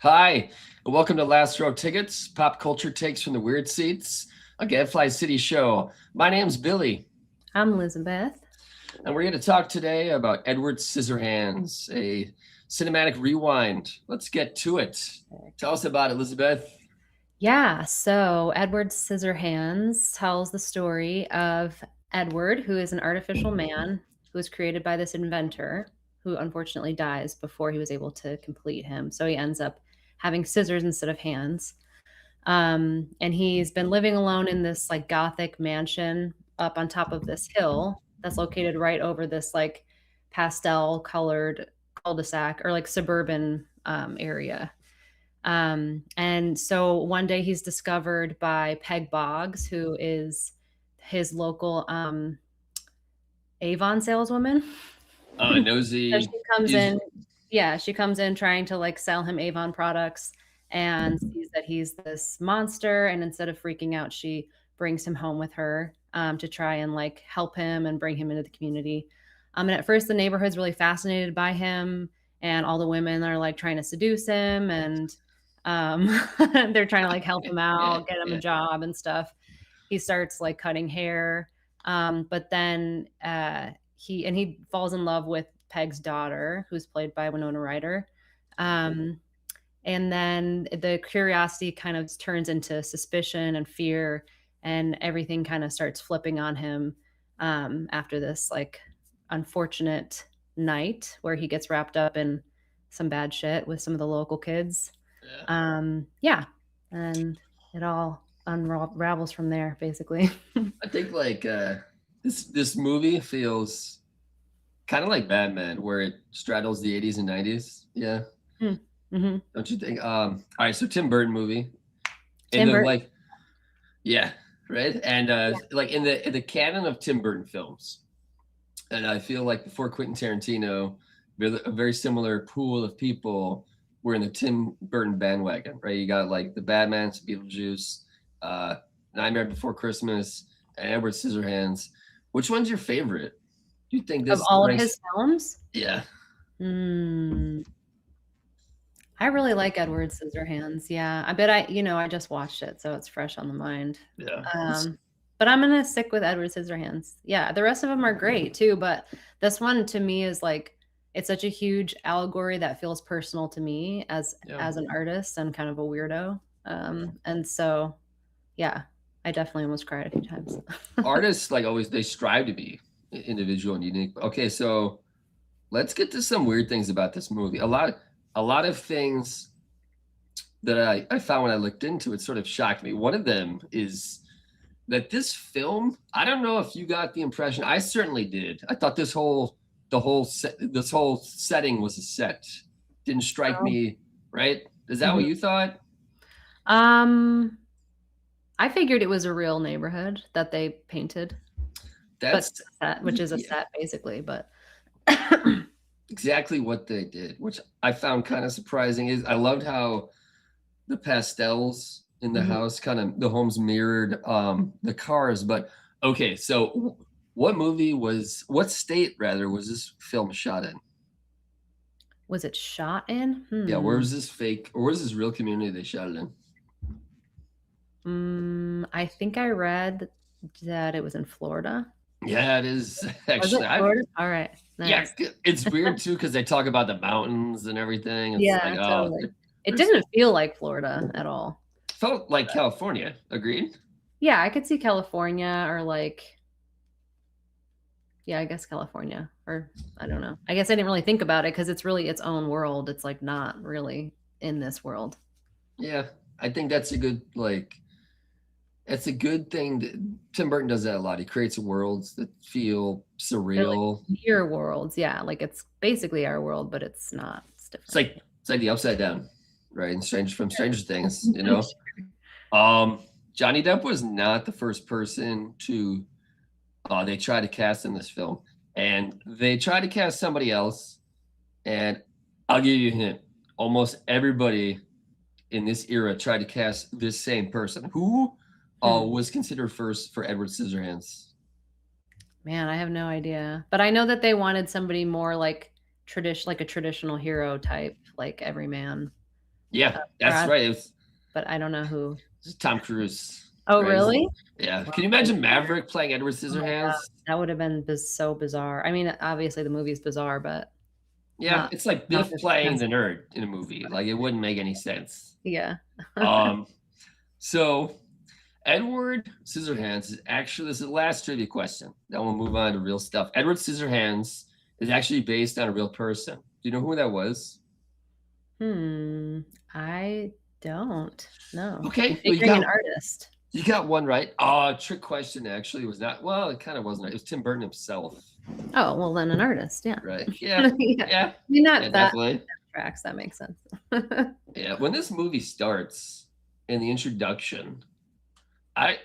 Hi, and welcome to Last Row Tickets, pop culture takes from the weird seats, a Gadfly City show. My name's Billy, I'm Lizabeth. and we're going to talk today about Edward Scissorhands, a cinematic rewind. Let's get to it. Tell us about it, Elizabeth. Yeah, so Edward Scissorhands tells the story of Edward, who is an artificial man who was created by this inventor who unfortunately dies before he was able to complete him. So he ends up having scissors instead of hands. And he's been living alone in this like gothic mansion up on top of this hill that's located right over this like pastel colored cul-de-sac or like suburban area. And so one day he's discovered by Peg Boggs, who is his local Avon saleswoman. So she Nosy. comes He's, in, yeah, she comes in trying to like sell him Avon products and sees that he's this monster. And instead of freaking out, she brings him home with her to try and like help him and bring him into the community. And at first, the neighborhood's really fascinated by him, and all the women are like trying to seduce him, and um, they're trying to like help him yeah, out, get him a yeah. job and stuff. He starts like cutting hair, but then he falls in love with Peg's daughter, who's played by Winona Ryder. Um, and then the curiosity kind of turns into suspicion and fear, and everything kind of starts flipping on him after this like unfortunate night where he gets wrapped up in some bad shit with some of the local kids. Yeah. Yeah, and it all unravels from there, basically. I think like this movie feels kind of like Batman, where it straddles the 80s and 90s. Yeah, Mm-hmm. don't you think? All right, so Tim Burton movie in Tim the Burton. like, yeah, right, and Yeah. like in the canon of Tim Burton films, and I feel like before Quentin Tarantino, a very similar pool of people were in the Tim Burton bandwagon, right? You got like the Batman, Beetlejuice, uh, Nightmare Before Christmas, and Edward Scissorhands. Which one's your favorite? Do you think Of this all of ranks? his films, Yeah, mm, I really like Edward Scissorhands. Yeah, I bet I just watched it, so it's fresh on the mind. yeah. Um, but I'm gonna stick with Edward Scissorhands. Yeah, the rest of them are great too, but this one to me is like it's such a huge allegory that feels personal to me Yeah. as an artist and kind of a weirdo. And so yeah, I definitely almost cried a few times. Artists like always they strive to be individual and unique. Okay, so let's get to some weird things about this movie. A lot of things that I found when I looked into it sort of shocked me. One of them is that this film, I don't know if you got the impression, I certainly did. I thought this whole setting was a set. Didn't strike Oh. me, right? Is that what Mhm. you thought? Um, I figured it was a real neighborhood that they painted, but That's set, which is a yeah, set basically, but exactly what they did, which I found kind of surprising. Is I loved how the pastels in the Mhm. house kind of the homes mirrored the cars. But okay, so what state rather was this film shot in? Was it shot in? Yeah, where Hmm. was this fake or where was this real community they shot it in? I think I read that it was in Florida. Yeah, it is Was it actually. I Florida? All right, Yeah, nice. it's weird too because they talk about the mountains and everything. It's like, Yeah, oh, totally. It there's didn't feel like Florida at all. felt like California. Agreed. Yeah, I could see California or like, yeah, I guess California or I don't know. I guess I didn't really think about it because it's really its own world. It's like not really in this world. Yeah, I think that's a good like. It's a good thing that Tim Burton does that a lot. He creates worlds that feel They're like surreal. mirror worlds. Yeah, like it's basically our world, but it's not. It's It's different. like the Upside Down, right? And Stranger Things. Um, Johnny Depp was not the first person to. They tried to cast in this film, and they tried to cast somebody else. And I'll give you a hint. Almost everybody in this era tried to cast this same person. Who Hmm. was considered first for Edward Scissorhands? Man, I have no idea. But I know that they wanted somebody more like like a traditional hero type, like everyman. Yeah, that's right. It was but I don't know who. Tom Cruise. Oh, right? really? Yeah. Can you imagine Maverick playing Edward Scissorhands? That would have been so bizarre. I mean, obviously the movie's bizarre, but Yeah, not it's like not Biff this playing the offensive. nerd in a movie. Like it wouldn't make any sense. Yeah. Um, so Edward Scissorhands is actually this is the last trivia question. Then we'll move on to real stuff. Edward Scissorhands is actually based on a real person. Do you know who that was? I don't know. Okay, I'm well, figuring an artist. you got one right. Oh, trick question actually was not. Well, it kind of wasn't right. It was Tim Burton himself. Oh, well, then an artist. Yeah. Right. Yeah. Yeah. I mean, not Yeah, that definitely. tracks. That makes sense. Yeah. When this movie starts in the introduction, I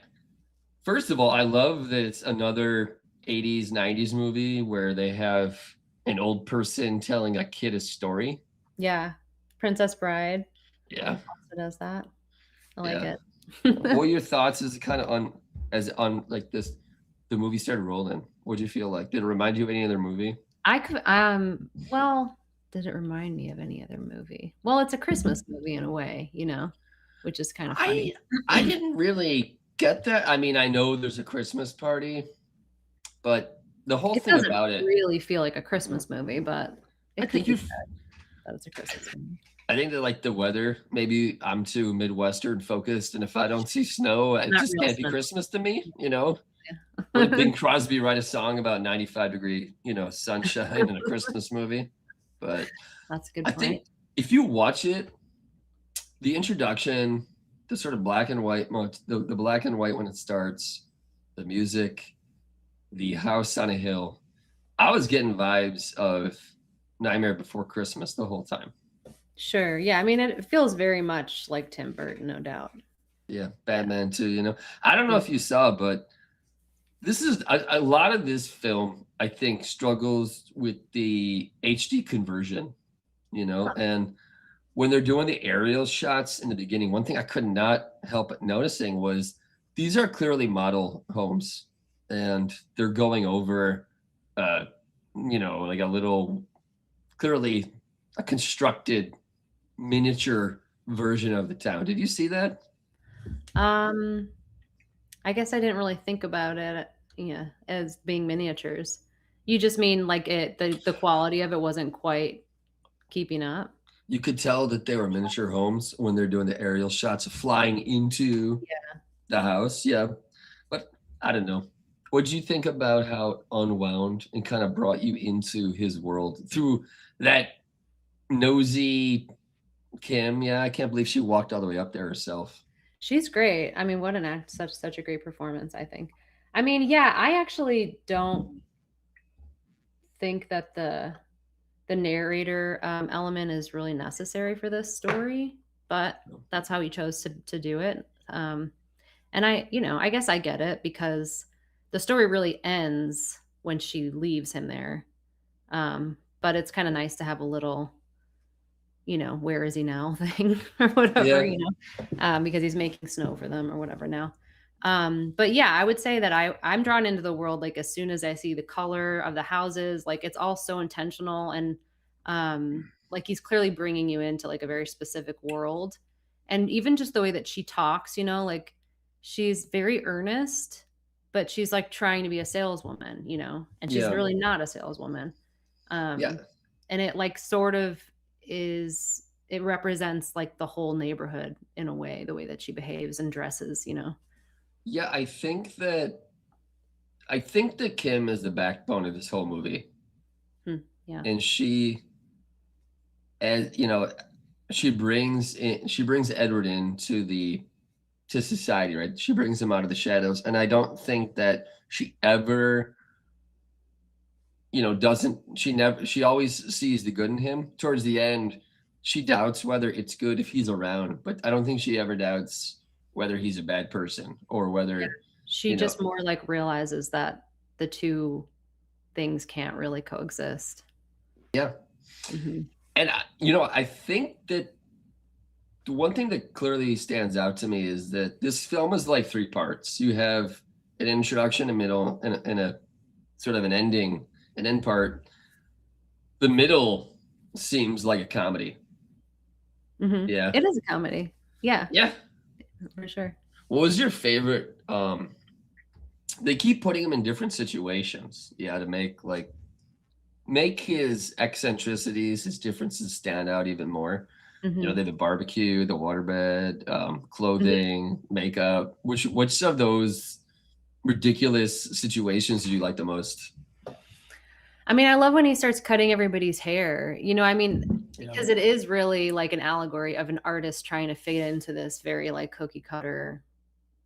first of all, I love that it's another 80s, 90s movie where they have an old person telling a kid a story. Yeah. Princess Bride Yeah. also does that. I like Yeah. it. What were your thoughts as kind of on like this the movie started rolling? What did you feel like? Did it remind you of any other movie? I could well, did it remind me of any other movie? Well, it's a Christmas movie in a way, which is kind of funny. I didn't really get that. I mean, I know there's a Christmas party, but the whole It thing doesn't about it, really feel like a Christmas movie, but I it think could be you said that it's a Christmas movie. I think that like the weather, maybe I'm too Midwestern focused, and if I don't see snow, it Not just real can't be snow. Christmas to me, Yeah. Would Bing Crosby write a song about 95-degree, sunshine in a Christmas movie? But That's a good I point. think if you watch it, the introduction, the sort of black and white, the black and white when it starts, the music, the house on a hill, I was getting vibes of Nightmare Before Christmas the whole time. Sure. Yeah. I mean, it feels very much like Tim Burton, no doubt. Yeah, Batman too. I don't know if you saw, but this is a lot of this film, I think, struggles with the HD conversion, and when they're doing the aerial shots in the beginning, one thing I could not help but noticing was these are clearly model homes, and they're going over, like a little, clearly a constructed miniature version of the town. Did you see that? I guess I didn't really think about it, as being miniatures. You just mean like the quality of it wasn't quite keeping up. You could tell that they were miniature homes when they're doing the aerial shots of flying into the house. Yeah. But I don't know. What did you think about how it unwound and kind of brought you into his world through that nosy Kim? Yeah, I can't believe she walked all the way up there herself. She's great. I mean, what an act, such a great performance, I think. I mean, yeah, I actually don't think that the narrator element is really necessary for this story, but that's how he chose to do it. And I guess I get it because the story really ends when she leaves him there. But it's kind of nice to have a little, where is he now thing or whatever, because he's making snow for them or whatever now. But yeah, I would say that I'm drawn into the world like as soon as I see the color of the houses, like it's all so intentional and like he's clearly bringing you into like a very specific world. And even just the way that she talks, like she's very earnest, but she's like trying to be a saleswoman, and she's really not a saleswoman. And it like sort of it represents like the whole neighborhood in a way, the way that she behaves and dresses, Yeah, I think that Kim is the backbone of this whole movie. Yeah. And she brings Edward into to society, right? She brings him out of the shadows. And I don't think that she ever she always sees the good in him. Towards the end, she doubts whether it's good if he's around, but I don't think she ever doubts whether he's a bad person or whether she just more like realizes that the two things can't really coexist. Yeah. Mm-hmm. And I think that the one thing that clearly stands out to me is that this film is like three parts. You have an introduction, a middle, and a sort of an ending. An end part. The middle seems like a comedy. Yeah. It is a comedy. Yeah, Yeah. for sure. What was your favorite? They keep putting him in different situations. Yeah, to make his eccentricities, his differences stand out even more. You know, Mhm. they have the barbecue, the waterbed, Mhm. clothing, makeup. Which of those ridiculous situations did you like the most? I mean, I love when he starts cutting everybody's hair. I mean, Yeah. because it is really like an allegory of an artist trying to fit into this very like cookie cutter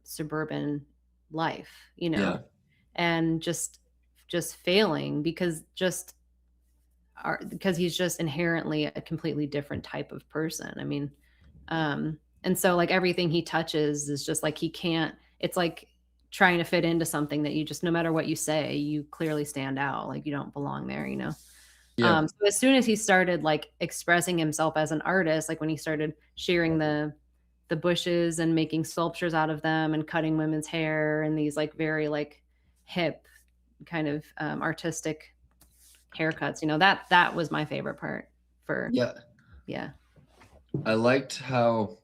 suburban life, Yeah. and just failing because he's just inherently a completely different type of person. I mean, and so like everything he touches is just like he can't. It's like trying to fit into something that you just no matter what you say, you clearly stand out. Like you don't belong there. Yeah. So as soon as he started like expressing himself as an artist, like when he started shearing the bushes and making sculptures out of them and cutting women's hair and these like very like hip kind of artistic haircuts, that was my favorite part for Yeah. yeah. I liked how,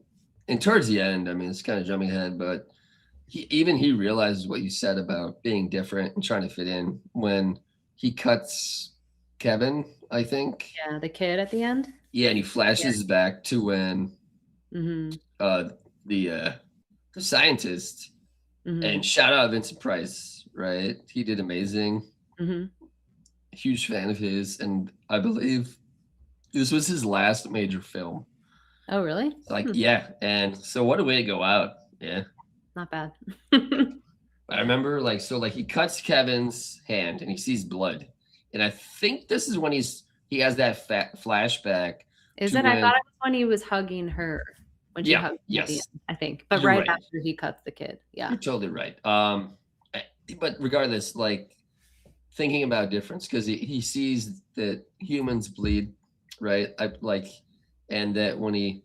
and towards the end, I mean, it's kind of jumping ahead, but he realizes what you said about being different and trying to fit in when he cuts Kevin, I think. Yeah, the kid at the end. Yeah, and he Yeah. flashes back to when Mhm. uh the uh the scientist, Mhm. and shout out Vincent Price, right? He did amazing. Mhm. Huge fan of his, and I believe this was his last major film. Oh, really? Like, Hmm, yeah, and so what a way to go out. Yeah. not bad. I remember like he cuts Kevin's hand and he sees blood. And I think this is when he has that flashback Is to it? I thought when, it was when he was hugging her, when she yeah, hugged him at the yes, end, I think, but you're right right. after he cuts the kid. Yeah. You're totally right. But regardless, like thinking about difference, because he sees that humans bleed, right? I like, and that when he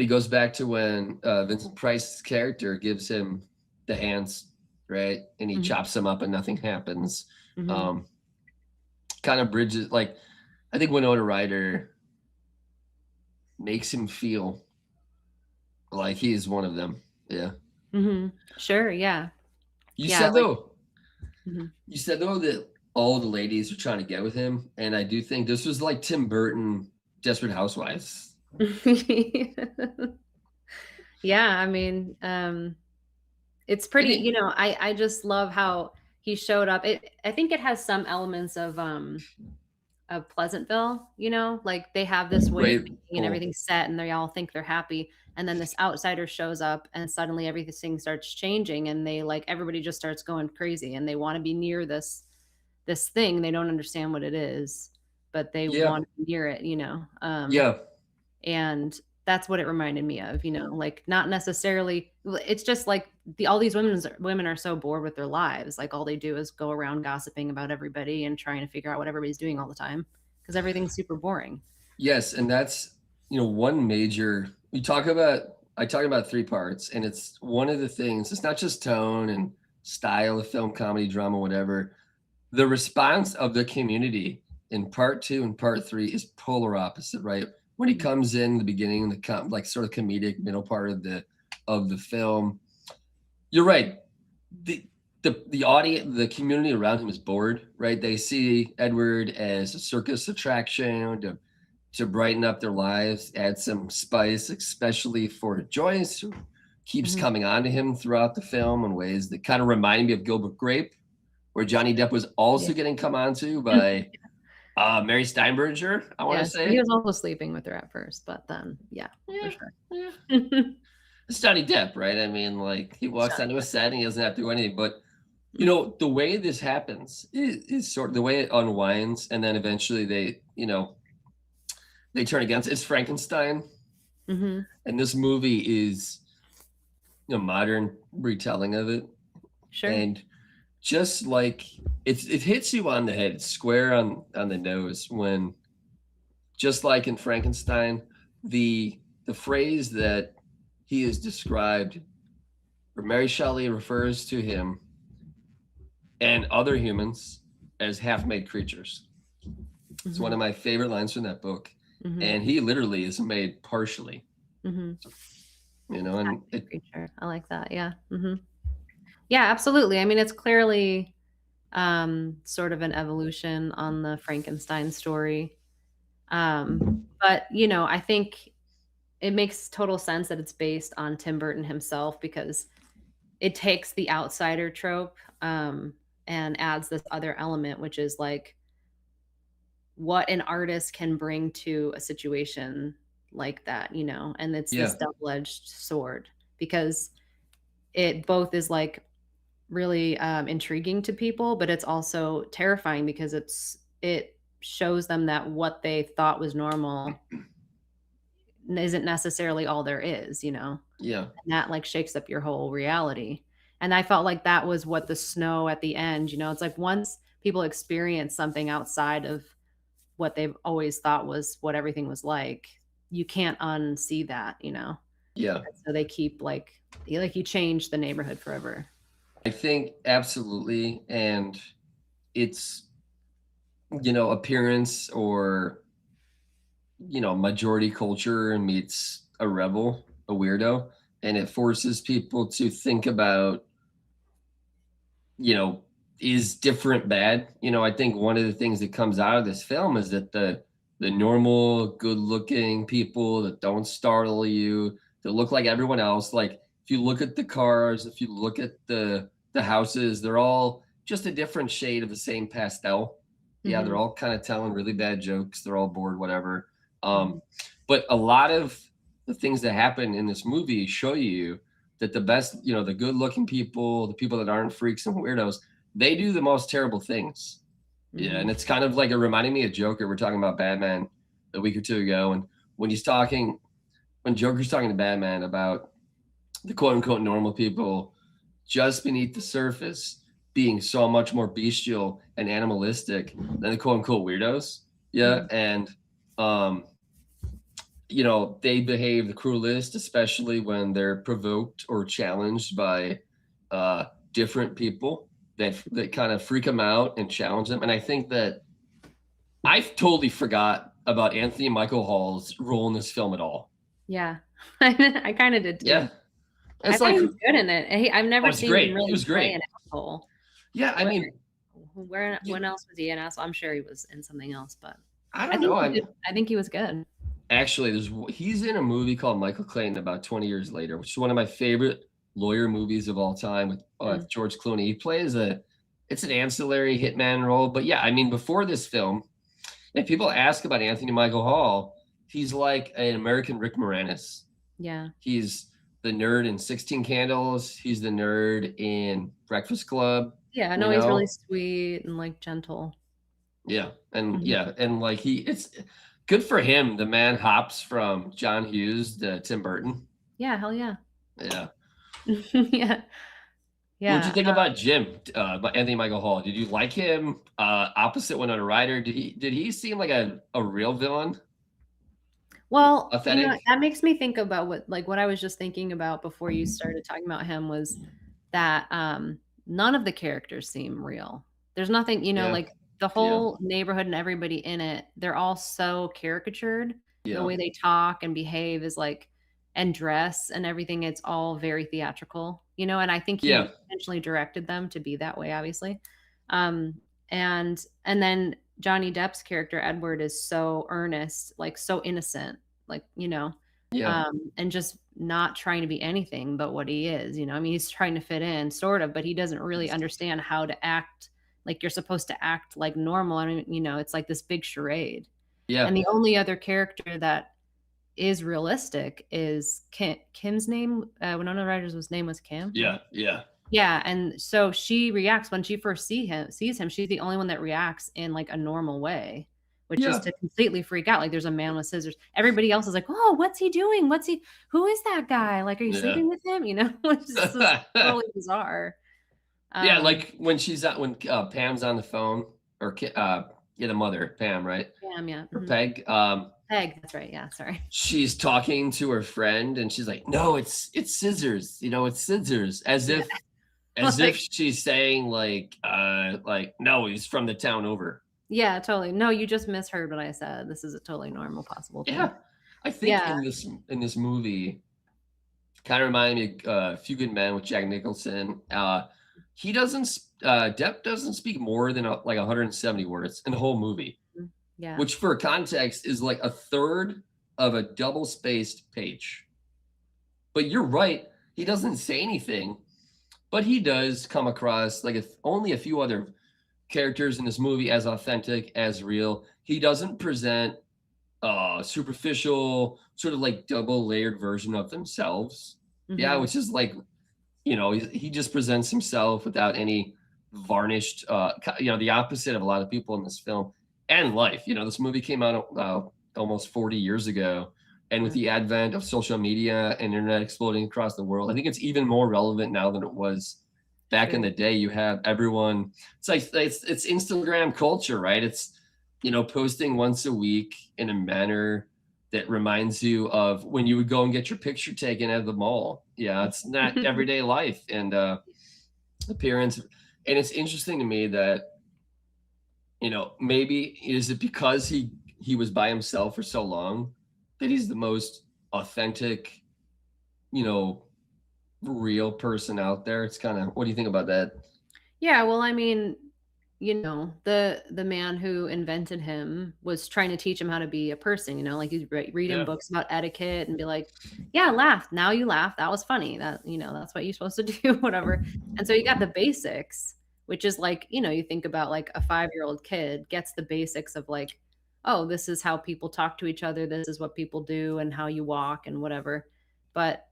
goes back to when Vincent Price's character gives him the hands, right, and he Mhm. chops them up and nothing happens. Mhm. Um, Kind of bridges, like, I think Winona Ryder makes him feel like he's one of them. Yeah. Mhm. Sure, yeah. You Yeah, said like though, mhm. you said though that all the ladies are trying to get with him, and I do think this was like Tim Burton, Desperate Housewives. Yeah, I mean, it's And pretty, it, I just love how he showed up. I think it has some elements of Pleasantville, like they have this way of right. thinking and Oh, everything's set and they all think they're happy. And then this outsider shows up and suddenly everything starts changing and they like everybody just starts going crazy and they want to be near this thing. They don't understand what it is, but they yeah. want to be near it. Yeah. And that's what it reminded me of, like not necessarily it's just like all these women are so bored with their lives. Like all they do is go around gossiping about everybody and trying to figure out what everybody's doing all the time because everything's super boring. Yes, and that's, one major, I talk about three parts, and it's one of the things, it's not just tone and style of film, comedy, drama, whatever. The response of the community in part two and part three is polar opposite, right? When he Mhm. comes in the beginning, like sort of comedic middle part of the film, you're right. The the audience, the community around him is bored, right? They see Edward as a circus attraction to brighten up their lives, add some spice, especially for Joyce, who keeps Mhm. coming on to him throughout the film in ways that kind of remind me of Gilbert Grape, where Johnny Depp was Yeah. also getting come on to by Mary Steinberger, I want to Yes, he say. was also sleeping with her at first, but then yeah, for Yeah, sure. yeah. It's Johnny Depp, right? I mean, like he walks Johnny onto a Depp. set and he doesn't have to do anything. But Mm. the way this happens is sort of the way it unwinds, and then eventually they turn against it's Frankenstein, Mhm. and this movie is modern retelling of it, Sure. and just like it hits you on the head, it's square on the nose when, just like in Frankenstein, the phrase that he is described, or Mary Shelley refers to him and other humans as half-made creatures. It's one Mhm. of my favorite lines from that book. and he literally is made partially. Mm-hmm. You know, and Creature. I like that. Yeah. Yeah, absolutely. I mean, it's clearly sort of an evolution on the Frankenstein story. But I think it makes total sense that it's based on Tim Burton himself, because it takes the outsider trope and adds this other element, which is like what an artist can bring to a situation like that, and it's this double-edged sword, because it both is like really intriguing to people, but it's also terrifying because it shows them that what they thought was normal isn't necessarily all there is, Yeah. And that like shakes up your whole reality. And I felt like that was what the snow at the end, it's like once people experience something outside of what they've always thought was what everything was like, you can't unsee that, Yeah. And so they keep like you change the neighborhood forever. I think absolutely. And it's, appearance or, majority culture meets a rebel, a weirdo, and it forces people to think about, is different bad? I think one of the things that comes out of this film is that the normal, good-looking people that don't startle you, that look like everyone else, like if you look at the cars, if you look at the houses, they're all just a different shade of the same pastel. Yeah, they're all kind of telling really bad jokes. They're all bored, whatever. But a lot of the things that happen in this movie show you that the best, the good-looking people, the people that aren't freaks and weirdos, they do the most terrible things. Yeah, and it's kind of like it reminded me of Joker. We're talking about Batman a week or two ago, and when Joker's talking to Batman about the quote-unquote normal people just beneath the surface being so much more bestial and animalistic than the quote-unquote weirdos. Yeah, and they behave the cruelest, especially when they're provoked or challenged by different people that kind of freak them out and challenge them. And I think that I totally forgot about Anthony Michael Hall's role in this film at all. Yeah, I kind of did too. Yeah, I thought he was good in it. I've never seen him really play an asshole. Yeah, I mean, when else was he an asshole? I'm sure he was in something else, but I don't know. I think he was good. Actually, he's in a movie called Michael Clayton about 20 years later, which is one of my favorite lawyer movies of all time with George Clooney. He plays it's an ancillary hitman role. But yeah, I mean, before this film, if people ask about Anthony Michael Hall, he's like an American Rick Moranis. Yeah. He's the nerd in 16 Candles. He's the nerd in Breakfast Club. Yeah, no, he's really sweet and like gentle. Yeah, and and like it's good for him. The man hops from John Hughes to Tim Burton. Yeah, hell yeah. Yeah. Yeah. What'd you think about Jim, about Anthony Michael Hall? Did you like him opposite Winona Ryder? Did he seem like a real villain? Well, that makes me think about what I was just thinking about before you started talking about him was that none of the characters seem real. There's nothing, like the whole neighborhood and everybody in it, they're all so caricatured. Yeah. The way they talk and behave is like, and dress and everything, it's all very theatrical, and I think he intentionally directed them to be that way, obviously. And then Johnny Depp's character, Edward, is so earnest, like so innocent, like, and just not trying to be anything but what he is, I mean, he's trying to fit in sort of, but he doesn't really understand how to act like you're supposed to act like normal. I mean, it's like this big charade. Yeah. And the only other character that is realistic is Kim's name. Winona Ryder's name was Kim. Yeah. Yeah, and so she reacts when she first sees him. She's the only one that reacts in like a normal way, which is to completely freak out. Like there's a man with scissors. Everybody else is like, "Oh, what's he doing? Who is that guy? Like, are you sleeping with him?" Which is totally bizarre. Yeah, like when Pam's on the phone, or the mother, Pam, right? Pam, yeah. Or Peg. Peg, that's right. Yeah, sorry. She's talking to her friend, and she's like, "No, it's scissors. It's scissors," as if she's saying like, no, he's from the town over. Yeah, totally. No, you just misheard what I said. This is a totally normal, possible thing. Yeah, I think Yeah. in this movie, kind of reminded me of A Few Good Men with Jack Nicholson. He doesn't. Depp doesn't speak more than like 170 words in the whole movie, Mm, yeah. which for context is like a third of a double spaced page. But you're right. He doesn't say anything, but he does come across like only a few other characters in this movie as authentic, as real. He doesn't present superficial, sort of like double layered version of themselves. Yeah, Mhm. which is like, he just presents himself without any varnished, the opposite of a lot of people in this film and life. This movie came out almost 40 years ago. And with Mm. the advent of social media and internet exploding across the world, I think it's even more relevant now than it was back in True. the day. You have everyone, it's like, it's Instagram culture, right? It's, posting once a week in a manner that reminds you of when you would go and get your picture taken at the mall. Yeah, it's not everyday life and appearance. And it's interesting to me that, maybe is it because he was by himself for so long that he's the most authentic, you know, real person out there. It's kind of, what do you think about that? Yeah, well, I mean, the man who invented him was trying to teach him how to be a person, like he'd read him Yeah. books about etiquette and be like, "Yeah, laugh. Now you laugh. That was funny. That's what you're supposed to do, whatever." And so you got the basics, which is like, you think about like a 5-year-old kid gets the basics of like, oh, this is how people talk to each other, this is what people do and how you walk and whatever. But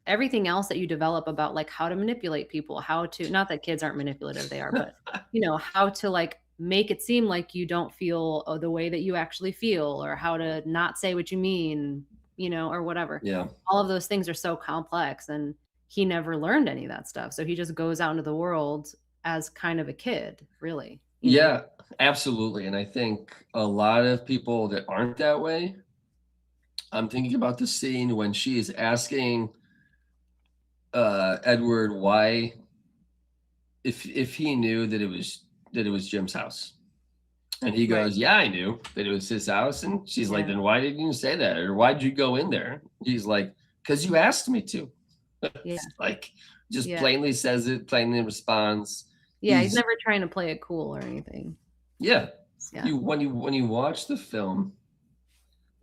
everything else that you develop about like how to manipulate people, how to, not that kids aren't manipulative, they are, but how to like make it seem like you don't feel the way that you actually feel, or how to not say what you mean, or whatever. Yeah. All of those things are so complex, and he never learned any of that stuff. So he just goes out into the world as kind of a kid, really. Yeah, absolutely. And I think a lot of people that aren't that way, I'm thinking about the scene when she is asking Edward why, if he knew that it was Jim's house. And he Right. goes, "Yeah, I knew that it was his house." And she's like, Yeah. "Then why didn't you say that? Or why'd you go in there?" He's like, "Because you asked me to." Yeah. It's like, just Yeah. plainly says it, plainly responds. Yeah. He's He's never trying to play it cool or anything. Yeah. Yeah. When you watch the film,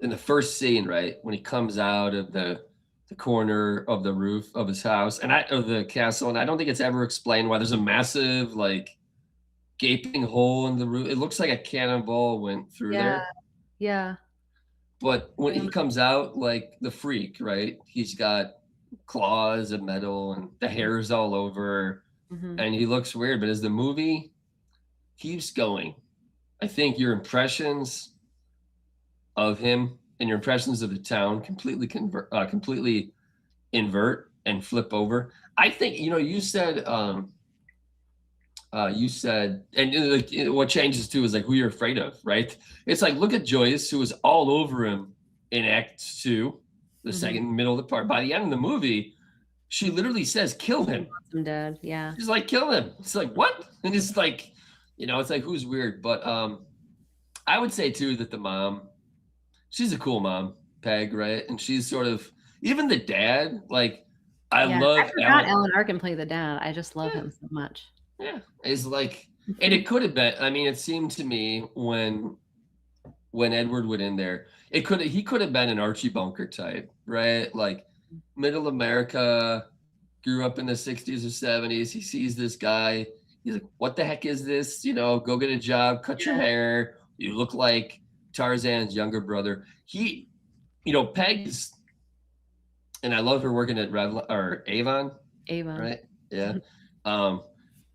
in the first scene, right, when he comes out of the corner of the roof of his house and of the castle, and I don't think it's ever explained why there's a massive like gaping hole in the roof. It looks like a cannonball went through Yeah. there. Yeah. But when Yeah. he comes out like the freak, right? He's got claws of metal and the hair's all over Mhm. and he looks weird. But as the movie keeps going, I think your impressions of him and your impressions of the town completely invert and flip over. I think you said, and like, what changes too is like who you're afraid of, right? It's like look at Joyce, who was all over him in Act Two, the Mhm. second middle of the part. By the end of the movie, she literally says, "Kill He him." wants him dead. Yeah. She's like, "Kill him." It's like what? And it's like, it's like who's weird. But I would say too that the mom, she's a cool mom, Peg, right? And she's sort of even the dad. Like, I Yeah. I love forgot Alan. Alan Arkin played the dad. I just love Yeah, him so much. yeah. Is like, and it could have been. I mean, it seemed to me when Edward went in there, he could have been an Archie Bunker type, right? Like, middle America, grew up in the 60s or 70s. He sees this guy. He's like, "What the heck is this? Go get a job, cut your Yeah. hair. You look like Tarzan's younger brother." Peg's, and I love her working at Revlon or Avon, Avon. right? Yeah. Um,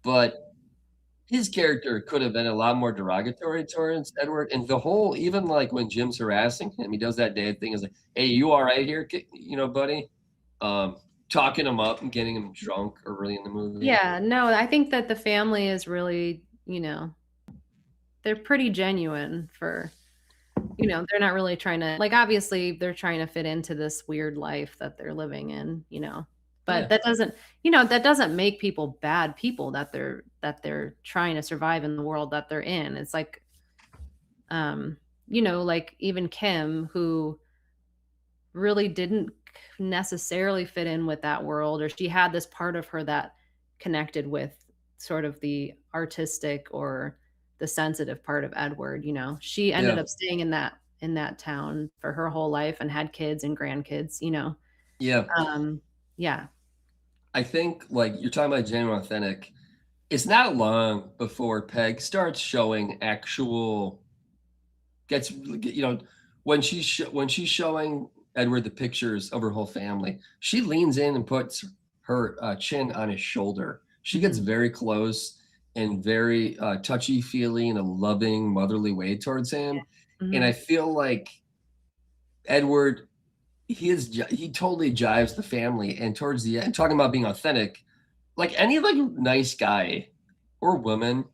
but his character could have been a lot more derogatory towards Edward. And the whole, even like when Jim's harassing him, he does that Dave thing is like, "Hey, you all right here, buddy?" Um, Talking him up and getting him drunk early in the movie. Yeah. No, I think that the family is really, they're pretty genuine for, they're not really trying to, like, obviously they're trying to fit into this weird life that they're living in. But Yeah. that doesn't make people bad people, that they're trying to survive in the world that they're in. It's like, like even Kim, who really didn't necessarily fit in with that world, or she had this part of her that connected with sort of the artistic or the sensitive part of Edward. She ended Yeah. up staying in that town for her whole life and had kids and grandkids. Yeah. Yeah. I think like you're talking about genuine authentic. It's not long before Peg starts showing actual gets when she's showing Edward the pictures of her whole family, she leans in and puts her chin on his shoulder. She gets Mhm. very close and very touchy feely in a loving motherly way towards him. And I Mhm. feel like Edward, he totally jives the family. And towards the end, talking about being authentic, like any like nice guy or woman,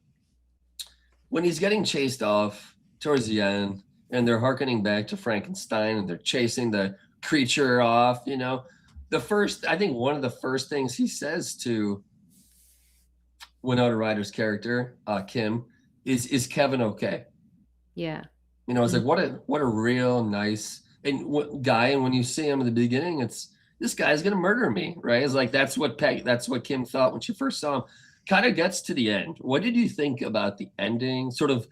when he's getting chased off towards the end and they're harkening back to Frankenstein and they're chasing the creature off, I think one of the first things he says to Winona Ryder's character, Kim, is Kevin okay? Yeah. It's Mhm. like what a real nice guy, and when you see him in the beginning, it's this guy's gonna murder me, right? It's like that's what Kim thought when she first saw him. Kind of gets to the end. What did you think about the ending? Sort of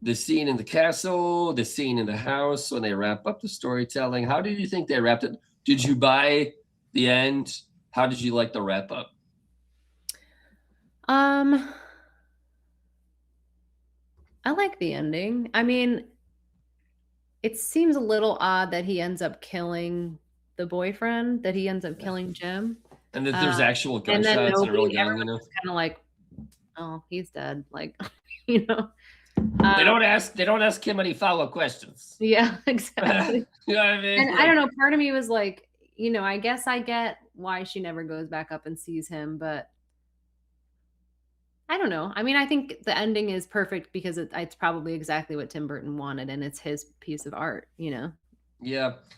the scene in the castle, the scene in the house when they wrap up the storytelling. How did you think they wrapped it? Did you buy the end? How did you like the wrap up? Um, I like the ending. I mean, it seems a little odd that he ends up killing the boyfriend, that he ends up Yeah. killing Jim. And that Um, there's actual and then gunshots and a real gun, everyone's just kinda like, "Oh, he's dead." Like, you know? Um, They don't ask him any follow-up questions. yeah, You know exactly. what I mean? And I don't know, part of me was like, I guess I get why she never goes back up and sees him, but I don't know. I mean, I think the ending is perfect because it's probably exactly what Tim Burton wanted, and it's his piece of art. Yeah.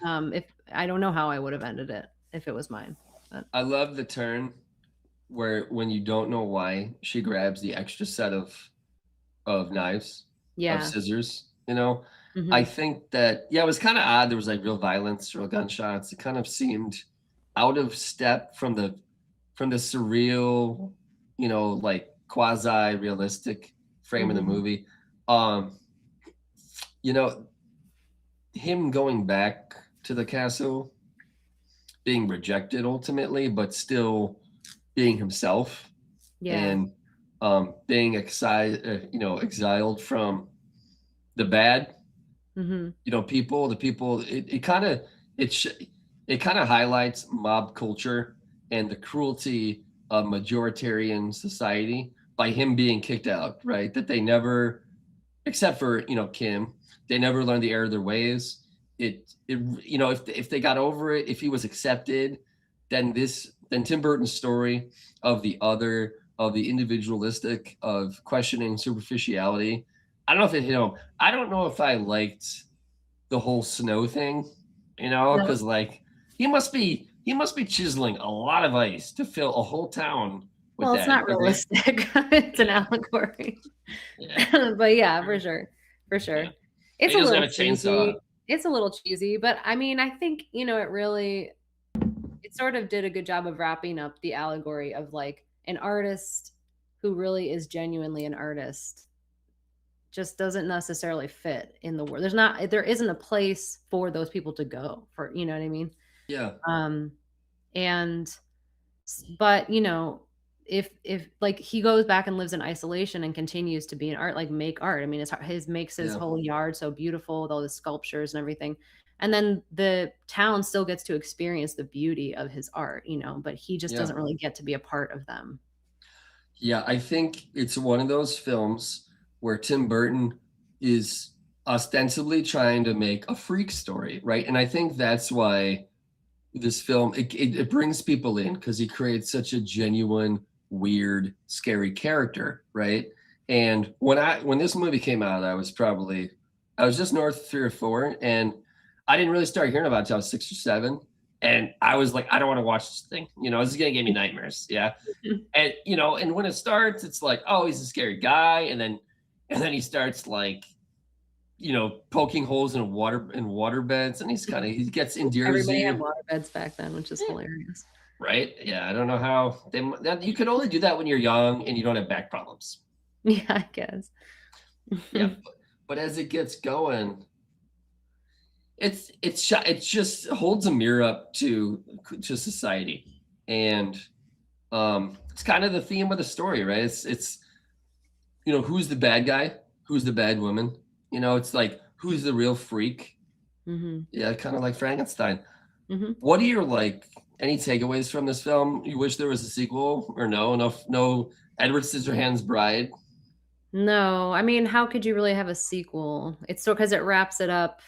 If I don't know how I would have ended it if it was mine, but I love the turn where when you don't know why, she grabs the extra set of knives, of yeah. scissors. I Mhm. think that it was kind of odd. There was like real violence, real gunshots. It kind of seemed out of step from the surreal, like quasi realistic frame of the Mhm. movie. Um, you know, him going back to the castle, being rejected ultimately, but still being himself Yeah. and being exiled from the bad, Mhm. people, the people. It sh- it kind of highlights mob culture and the cruelty of majoritarian society by him being kicked out, right? That they never, except for Kim, they never learned the error of their ways. If they got over it, if he was accepted, then Tim Burton's story of the individualistic, of questioning superficiality. I don't know if it hit home. I don't know if I liked the whole snow thing, No, because like he must be chiseling a lot of ice to fill a whole town with well, it's that. not realistic. It's an Yeah, allegory. yeah. But yeah, for sure. For Yeah. sure. And It's he a doesn't have little a chainsaw. cheesy. It's a little cheesy, but I mean, I think, it sort of did a good job of wrapping up the allegory of like an artist who really is genuinely an artist just doesn't necessarily fit in the world. There isn't a place for those people to go for, you know what I mean? Yeah, Um, and but if like he goes back and lives in isolation and continues to be an art, like make art. I mean, his makes his yeah, whole yard so beautiful with all the sculptures and everything. And then the town still gets to experience the beauty of his art, but he just yeah. doesn't really get to be a part of them. Yeah, I think it's one of those films where Tim Burton is ostensibly trying to make a freak story, right? And I think that's why this film it brings people in because he creates such a genuine, weird, scary character, right? And when this movie came out, I was just north of 3 or 4, and I didn't really start hearing about it until I was 6 or 7. And I was like, I don't want to watch this thing. This is gonna give me nightmares. Yeah. And and when it starts, it's like, oh, he's a scary guy, and then he starts like, poking holes in water beds, and he gets endears Everybody had you, water beds back then, which is hilarious. right? Yeah, I don't know how you could only do that when you're young and you don't have back problems. Yeah, I guess. Yeah, but as it gets going, it just holds a mirror up to society, and it's kind of the theme of the story, right? It's who's the bad guy, who's the bad woman, it's like who's the real freak. Yeah, kind of like Frankenstein. What are your any takeaways from this film? You wish there was a sequel, or no Edward Scissorhands Bride? No, I mean, how could you really have a sequel? It's so because it wraps it up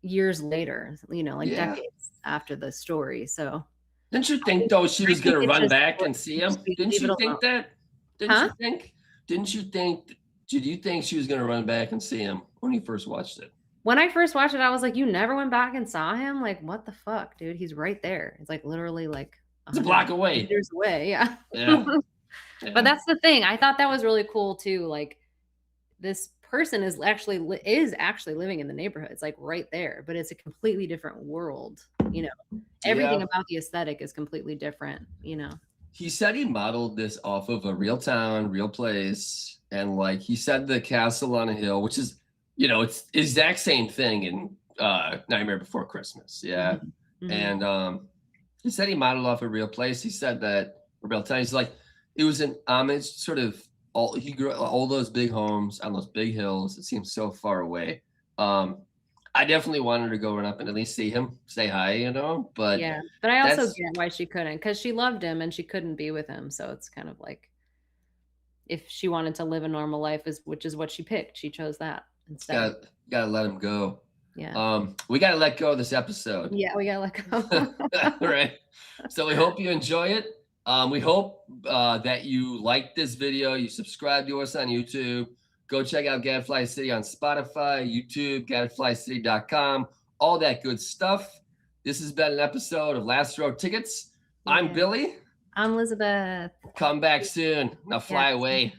years later, Yeah. decades after the story. So Didn't you think though she was I think gonna it's run just back and see him? Didn't leave it you alone. think that? Didn't Huh? you think? Didn't you think? Did you think she was gonna run back and see him when you first watched it? When I first watched it, I was like, "You never went back and saw him? Like, what the fuck, dude? He's right there. It's like literally like It's a block 100 away. meters away." Yeah. Yeah. But that's the thing. I thought that was really cool too. Like, this person is actually living in the neighborhood. It's like right there, but it's a completely different world. Everything Yeah. about the aesthetic is completely different. He said he modeled this off of a real town, real place, and he said the castle on a hill, which is, it's the exact same thing in Nightmare Before Christmas. Yeah. Mhm. And he said he modeled off a real place. He said that a real town. He's like, it was an homage, sort of. He grew all those big homes on those big hills. It seems so far away. I definitely wanted to go run up and at least see him, say hi, But Yeah, but I also that's get why she couldn't, because she loved him and she couldn't be with him. So it's kind of like if she wanted to live a normal life, which is what she picked, she chose that instead. gotta let him go. Yeah. We gotta let go of this episode. Yeah, we gotta let go. Right. So we hope you enjoy it. We hope that you like this video. You subscribe to us on YouTube. Go check out Gadfly City on Spotify, YouTube, gadflycity.com, all that good stuff. This has been an episode of Last Row Tickets. Yeah. I'm Billy. I'm Lizabeth. Come back soon. Now fly away.